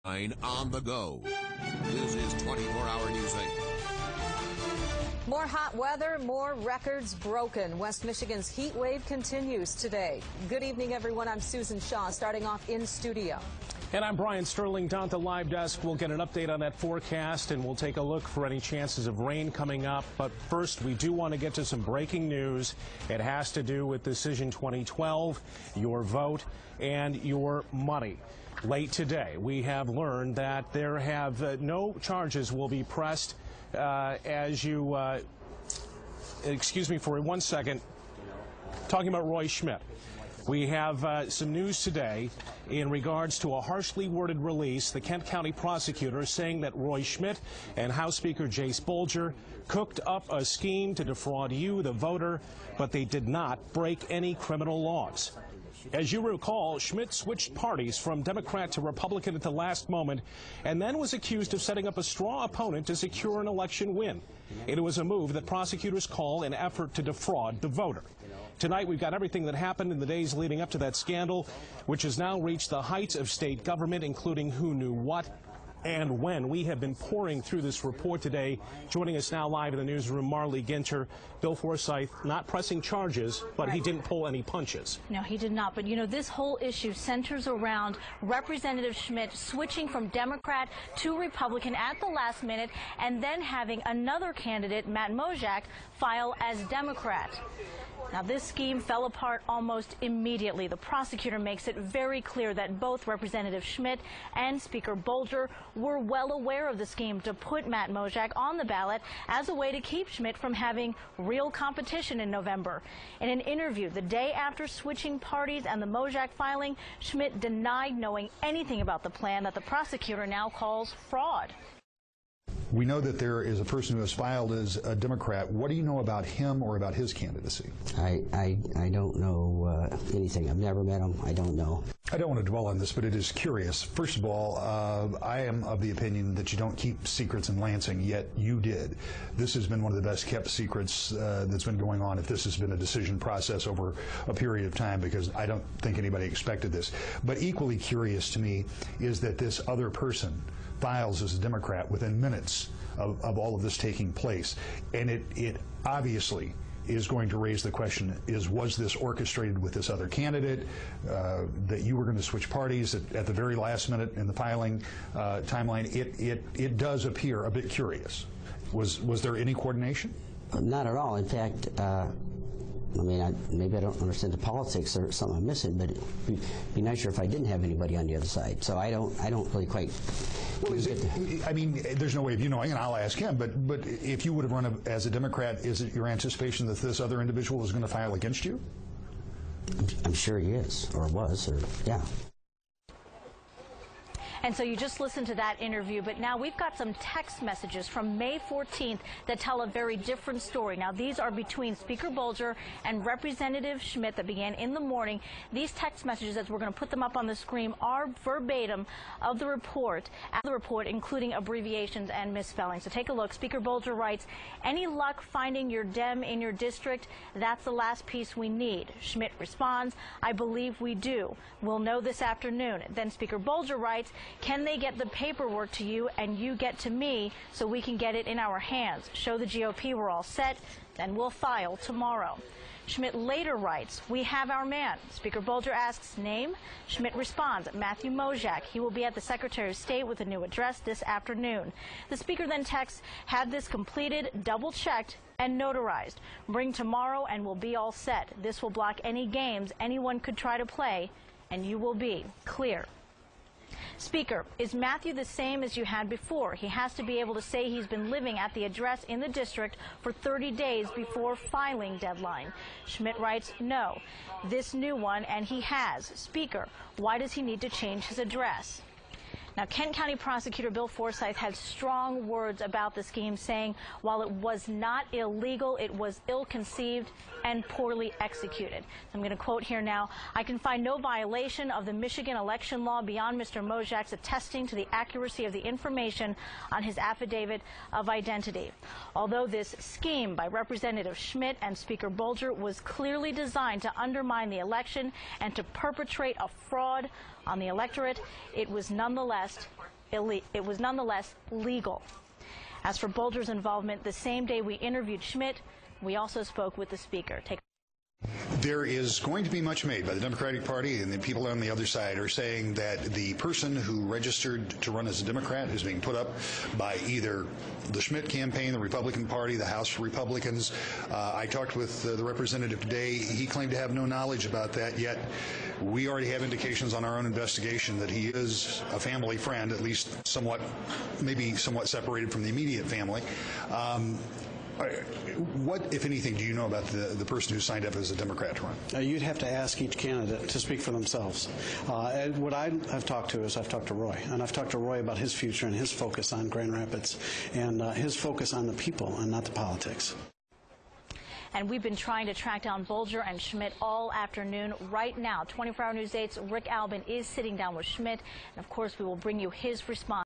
On the go. This is 24-hour News 8. More hot weather, more records broken. West Michigan's heat wave continues today. Good evening, everyone. I'm Susan Shaw, starting off in studio. And I'm Brian Sterling down at the live desk. We'll get an update on that forecast, and we'll take a look for any chances of rain coming up. But first, we do want to get to some breaking news. It has to do with Decision 2012, your vote, and your money. Late today, we have learned that there have no charges will be pressed as you, excuse me for 1 second, talking about Roy Schmidt. We have some news today in regards to a harshly worded release. The Kent County prosecutor saying that Roy Schmidt and House Speaker Jase Bolger cooked up a scheme to defraud you, the voter, but they did not break any criminal laws. As you recall, Schmidt switched parties from Democrat to Republican at the last moment and then was accused of setting up a straw opponent to secure an election win. It was a move that prosecutors call an effort to defraud the voter. Tonight, we've got everything that happened in the days leading up to that scandal, which has now reached the heights of state government, including who knew what and when. We have been pouring through this report today. Joining us now live in the newsroom, Marley Ginter. Bill Forsyth not pressing charges, but he didn't pull any punches. No, he did not. But, you know, this whole issue centers around Representative Schmidt switching from Democrat to Republican at the last minute and then having another candidate, Matt Mojak, file as Democrat. Now, this scheme fell apart almost immediately. The prosecutor makes it very clear that both Representative Schmidt and Speaker Bolger were well aware of the scheme to put Matt Mojak on the ballot as a way to keep Schmidt from having real competition in November. In an interview the day after switching parties and the Mojak filing, Schmidt denied knowing anything about the plan that the prosecutor now calls fraud. We know that there is a person who has filed as a Democrat. What do you know about him or about his candidacy? I don't know anything. I've never met him. I don't know. I don't want to dwell on this, but it is curious. First of all, I am of the opinion that you don't keep secrets in Lansing, yet you did. This has been one of the best kept secrets that's been going on, if this has been a decision process over a period of time, because I don't think anybody expected this. But equally curious to me is that this other person files as a Democrat within minutes of all of this taking place. And it obviously is going to raise the question, was this orchestrated with this other candidate, that you were going to switch parties at the very last minute in the filing timeline? It does appear a bit curious. Was there any coordination? Not at all. In fact, I mean, maybe I don't understand the politics or something I'm missing, but it'd be nicer if I didn't have anybody on the other side. So I don't really quite. Well, I mean, there's no way of you knowing, and I'll ask him. But if you would have run as a Democrat, is it your anticipation that this other individual is going to file against you? I'm sure he is, or was, or yeah. And so you just listened to that interview, but now we've got some text messages from May 14th that tell a very different story. Now, these are between Speaker Bolger and Representative Schmidt that began in the morning. These text messages, as we're going to put them up on the screen, are verbatim of the report, including abbreviations and misspellings. So take a look. Speaker Bolger writes, "Any luck finding your Dem in your district? That's the last piece we need." Schmidt responds, "I believe we do. We'll know this afternoon." Then Speaker Bolger writes, "Can they get the paperwork to you and you get to me so we can get it in our hands? Show the GOP we're all set, then we'll file tomorrow." Schmidt later writes, "We have our man." Speaker Bolger asks, "Name?" Schmidt responds, "Matthew Mojak. He will be at the Secretary of State with a new address this afternoon." The Speaker then texts, "Had this completed, double-checked, and notarized. Bring tomorrow and we'll be all set. This will block any games anyone could try to play, and you will be clear." Speaker, is Matthew the same as you had before? He has to be able to say he's been living at the address in the district for 30 days before filing deadline. Schmidt writes, "No, this new one, and he has." Speaker, why does he need to change his address? Now, Kent County Prosecutor Bill Forsyth had strong words about the scheme, saying while it was not illegal, it was ill-conceived and poorly executed. I'm going to quote here now, "I can find no violation of the Michigan election law beyond Mr. Mojak's attesting to the accuracy of the information on his affidavit of identity. Although this scheme by Representative Schmidt and Speaker Bolger was clearly designed to undermine the election and to perpetrate a fraud on the electorate, it was nonetheless nonetheless legal. As for Bolger's involvement, the same day we interviewed Schmidt, we also spoke with the speaker. There is going to be much made by the Democratic Party, and the people on the other side are saying that the person who registered to run as a Democrat is being put up by either the Schmidt campaign, the Republican Party, the House Republicans. I talked with the representative today. He claimed to have no knowledge about that, yet we already have indications on our own investigation that he is a family friend, at least somewhat, maybe somewhat separated from the immediate family. What, if anything, do you know about the person who signed up as a Democrat to run? You'd have to ask each candidate to speak for themselves. What I have talked to is I've talked to Roy, and I've talked to Roy about his future and his focus on Grand Rapids and his focus on the people and not the politics. And we've been trying to track down Bolger and Schmidt all afternoon. Right now, 24 Hour News 8's Rick Albin is sitting down with Schmidt, and of course we will bring you his response.